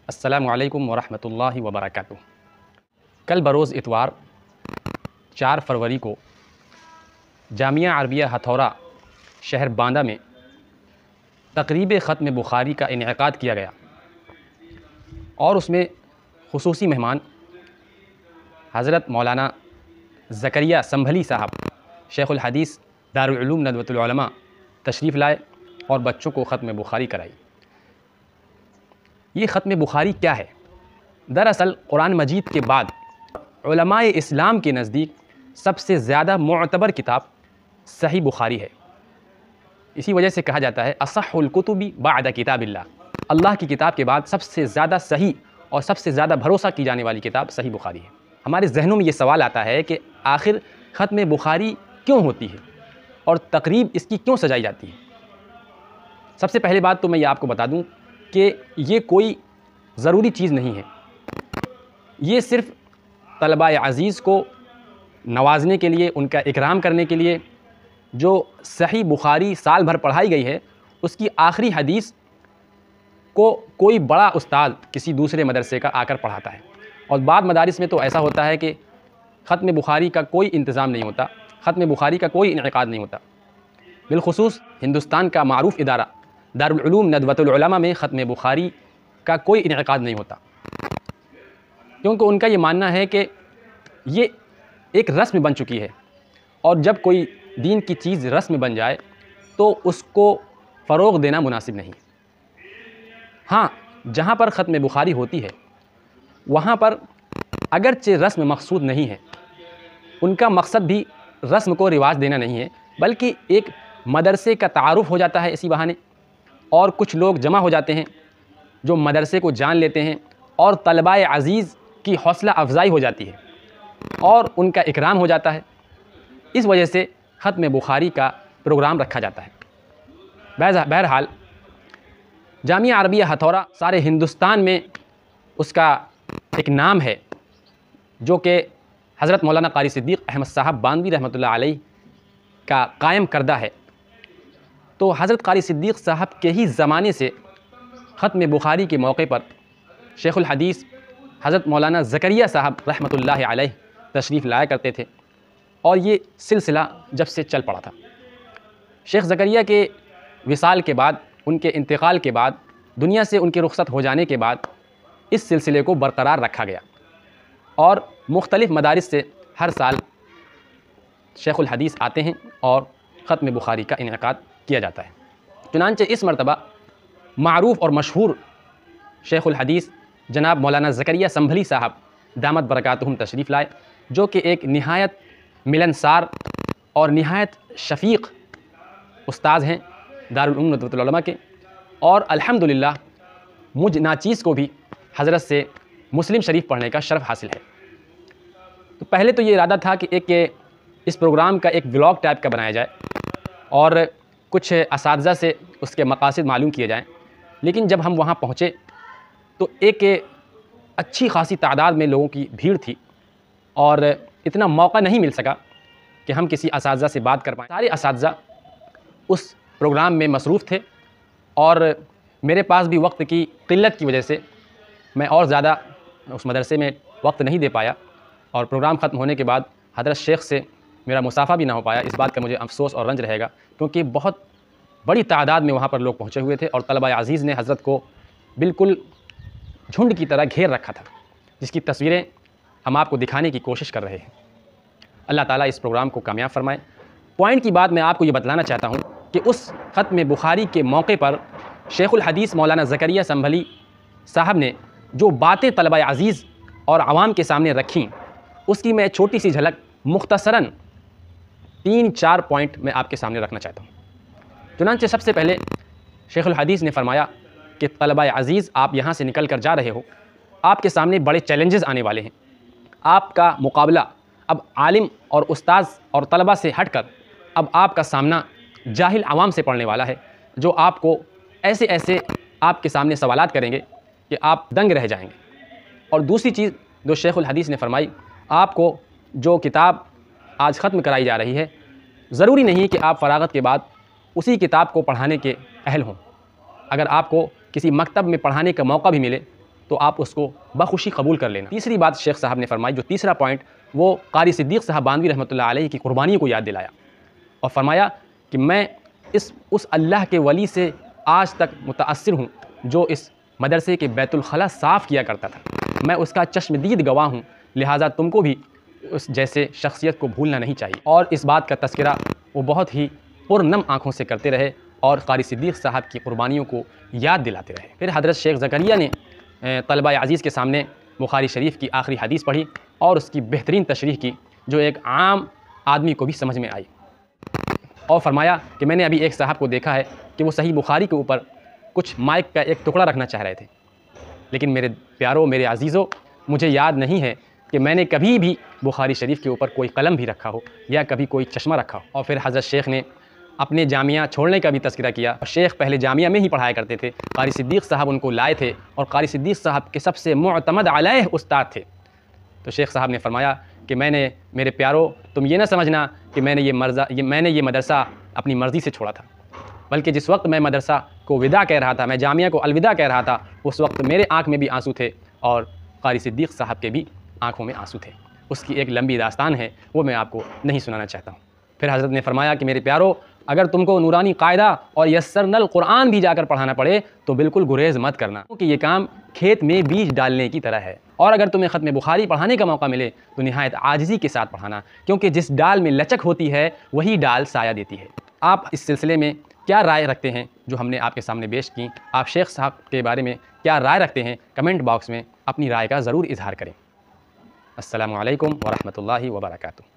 अस्सलामु अलैकुम वरहमतुल्लाहि वबरकातुहू। कल बरोज़ इतवार 4 फरवरी को जामिया अरबिया हथौरा शहर बांदा में तक़रीब ख़त्म बुखारी का इनेकाद किया गया और उसमें खुसूसी मेहमान हज़रत मौलाना ज़करिया संभली साहब शेखुल हदीस दारुल उलूम नदवतुल उलमा तशरीफ़ लाए और बच्चों को ख़त्म बुखारी कराई। ये ख़त्म बुखारी क्या है? दरअसल कुरान मजीद के बाद उलमाए इस्लाम के नज़दीक सबसे ज़्यादा मुअतबर किताब सही बुखारी है। इसी वजह से कहा जाता है असहुल कुतुबी बाअद किताबिल्लाह, अल्लाह की किताब के बाद सबसे ज़्यादा सही और सबसे ज़्यादा भरोसा की जाने वाली किताब सही बुखारी है। हमारे जहनों में ये सवाल आता है कि आखिर ख़त्म बुखारी क्यों होती है और तकरीब इसकी क्यों सजाई जाती है। सबसे पहले बात तो मैं ये आपको बता दूं कि ये कोई ज़रूरी चीज़ नहीं है। ये सिर्फ़ तलबा अज़ीज़ को नवाजने के लिए, उनका इकराम करने के लिए जो सही बुखारी साल भर पढ़ाई गई है उसकी आखिरी हदीस को कोई बड़ा उस्ताद किसी दूसरे मदरसे का आकर पढ़ाता है। और बाद मदारिस में तो ऐसा होता है कि ख़त्म बुखारी का कोई इंतज़ाम नहीं होता, ख़त्म बुखारी का कोई इनेकाद नहीं होता। बिलखुसूस हिंदुस्तान का मारूफ़ इदारा दारुल उलूम नदवतुल उलमा में ख़त्म बुखारी का कोई इनेकाद नहीं होता, क्योंकि उनका ये मानना है कि ये एक रस्म बन चुकी है और जब कोई दीन की चीज़ रस्म बन जाए तो उसको फ़रोग़ देना मुनासिब नहीं। हाँ, जहाँ पर ख़त्म बुखारी होती है वहाँ पर अगरचे रस्म मकसूद नहीं है, उनका मकसद भी रस्म को रिवाज देना नहीं है, बल्कि एक मदरसे का तारुफ़ हो जाता है इसी बहाने और कुछ लोग जमा हो जाते हैं जो मदरसे को जान लेते हैं और तलबाए अज़ीज़ की हौसला अफजाई हो जाती है और उनका इकराम हो जाता है। इस वजह से ख़त्म बुखारी का प्रोग्राम रखा जाता है। बहरहाल जामिया अरबिया हथौरा सारे हिंदुस्तान में उसका एक नाम है जो कि हज़रत मौलाना क़ारी सिद्दीक़ अहमद साहब बानवी रहमतुल्लाह अलैह का कायम करदा है। तो हज़रत क़ारी सिद्दीक़ साहब के ही ज़माने से ख़त्म बुखारी के मौके पर शेखुल हदीस हज़रत मौलाना ज़करिया साहब रहमतुल्लाह अलैह तशरीफ़ लाया करते थे और ये सिलसिला जब से चल पड़ा था। शेख ज़करिया के विसाल के बाद, उनके इंतकाल के बाद, दुनिया से उनके रुख़सत हो जाने के बाद इस सिलसिले को बरकरार रखा गया और मुख्तलिफ़ मदारिस से हर साल शेखुल हदीस आते हैं और ख़त्म बुखारी का इनेकाद किया जाता है। चुनांचे इस मरतबा मारूफ़ और मशहूर शेखुल हदीस जनाब मौलाना ज़करिया संभली साहब दामत बरकातुहुम तशरीफ़ लाए, जो कि एक निहायत मिलनसार और निहायत शफ़ीक़ उस्ताद हैं दारुल उलूम नदवतुल उलमा के। और अल्हम्दुलिल्लाह मुझ नाचीज़ को भी हज़रत से मुस्लिम शरीफ पढ़ने का शर्फ़ हासिल है। तो पहले तो ये इरादा था कि इस प्रोग्राम का एक व्लॉग टाइप का बनाया जाए और कुछ असातिज़ा से उसके मक़ासिद मालूम किए जाएँ, लेकिन जब हम वहाँ पहुँचे तो एक अच्छी खासी तादाद में लोगों की भीड़ थी और इतना मौका नहीं मिल सका कि हम किसी असातिज़ा से बात कर पाएँ। सारे असातिज़ा उस प्रोग्राम में मसरूफ़ थे और मेरे पास भी वक्त की क़िल्लत की वजह से मैं और ज़्यादा उस मदरसे में वक्त नहीं दे पाया और प्रोग्राम ख़त्म होने के बाद हज़रत शेख से मेरा मुसाफ़ा भी ना हो पाया। इस बात का मुझे अफ़सोस और रंज रहेगा, क्योंकि बहुत बड़ी तादाद में वहाँ पर लोग पहुँचे हुए थे और तलबा अज़ीज़ ने हज़रत को बिल्कुल झुंड की तरह घेर रखा था, जिसकी तस्वीरें हम आपको दिखाने की कोशिश कर रहे हैं। अल्लाह ताला इस प्रोग्राम को कामयाब फ़रमाए। पॉइंट की बात मैं आपको ये बतलाना चाहता हूँ कि उस ख़त्म बुखारी के मौके पर शेखुल हदीस मौलाना ज़करिया संभली साहब ने जो बातें तलबा अज़ीज़ और आवाम के सामने रखीं, उसकी मैं छोटी सी झलक मुख्तसरन 3-4 पॉइंट मैं आपके सामने रखना चाहता हूँ। चुनांचे सबसे पहले शेखुल हदीस ने फ़रमाया कि तलबा अज़ीज़, आप यहाँ से निकल कर जा रहे हो, आपके सामने बड़े चैलेंजेस आने वाले हैं। आपका मुकाबला अब आलिम और उस्ताद और तलबा से हटकर अब आपका सामना जाहिल आवाम से पढ़ने वाला है, जो आपको ऐसे ऐसे आपके सामने सवालात करेंगे कि आप दंग रह जाएंगे। और दूसरी चीज़ जो शेखुल हदीस ने फरमाई, आपको जो किताब आज ख़त्म कराई जा रही है, ज़रूरी नहीं कि आप फ़रागत के बाद उसी किताब को पढ़ाने के अहल हों। अगर आपको किसी मकतब में पढ़ाने का मौका भी मिले तो आप उसको बखुशी कबूल कर लेना। तीसरी बात शेख साहब ने फरमाई, जो तीसरा पॉइंट, वो कारी सिद्दीक़ साहब बानवी रहमतुल्लाह अलैहि की कुर्बानियों को याद दिलाया और फरमाया कि मैं उस अल्लाह के वली से आज तक मुतासिर हूँ जो इस मदरसे के बैतुल खला साफ़ किया करता था। मैं उसका चश्मदीद गवाह हूँ, लिहाजा तुमको भी उस जैसे शख्सियत को भूलना नहीं चाहिए। और इस बात का तज़किरा वो बहुत ही पुरनम आँखों से करते रहे और कारी सिद्दीक़ साहब की कुर्बानियों को याद दिलाते रहे। फिर हज़रत शेख ज़करिया ने तलबा अज़ीज़ के सामने बुखारी शरीफ की आखिरी हदीस पढ़ी और उसकी बेहतरीन तशरीह की, जो एक आम आदमी को भी समझ में आई, और फरमाया कि मैंने अभी एक साहब को देखा है कि वो सही बुखारी के ऊपर कुछ माइक का एक टुकड़ा रखना चाह रहे थे, लेकिन मेरे प्यारों, मेरे अजीज़ों, मुझे याद नहीं है कि मैंने कभी भी बुखारी शरीफ के ऊपर कोई कलम भी रखा हो या कभी कोई चश्मा रखा हो। और फिर हज़रत शेख ने अपने जामिया छोड़ने का भी तज़किरा किया। और शेख पहले जामिया में ही पढ़ाया करते थे, कारी सिद्दीक़ साहब उनको लाए थे और कारी सिद्दीक़ साहब के सबसे मुअतमद अलैह उस्ताद थे। तो शेख साहब ने फरमाया कि मेरे प्यारों, तुम ये ना समझना कि मैंने ये मदरसा अपनी मर्ज़ी से छोड़ा था, बल्कि जिस वक्त मैं मदरसा को विदा कह रहा था, मैं जामिया को अलविदा कह रहा था, उस वक्त मेरे आँख में भी आंसू थे और कारी सिद्दीक़ साहब के भी आँखों में आंसू थे। उसकी एक लंबी दास्तान है, वो मैं आपको नहीं सुनाना चाहता हूँ। फिर हज़रत ने फरमाया कि मेरे प्यारों, अगर तुमको नूरानी कायदा और यस्सरनल कुरान भी जाकर पढ़ाना पड़े तो बिल्कुल गुरेज़ मत करना, क्योंकि ये काम खेत में बीज डालने की तरह है। और अगर तुम्हें ख़त्म बुखारी पढ़ाने का मौका मिले तो निहायत आजिज़ी के साथ पढ़ाना, क्योंकि जिस डाल में लचक होती है वही डाल साया देती है। आप इस सिलसिले में क्या राय रखते हैं जो हमने आपके सामने पेश की? आप शेख साहब के बारे में क्या राय रखते हैं? कमेंट बॉक्स में अपनी राय का ज़रूर इजहार करें। अस्सलामु अलैकुम व रहमतुल्लाहि व बरकातुहू।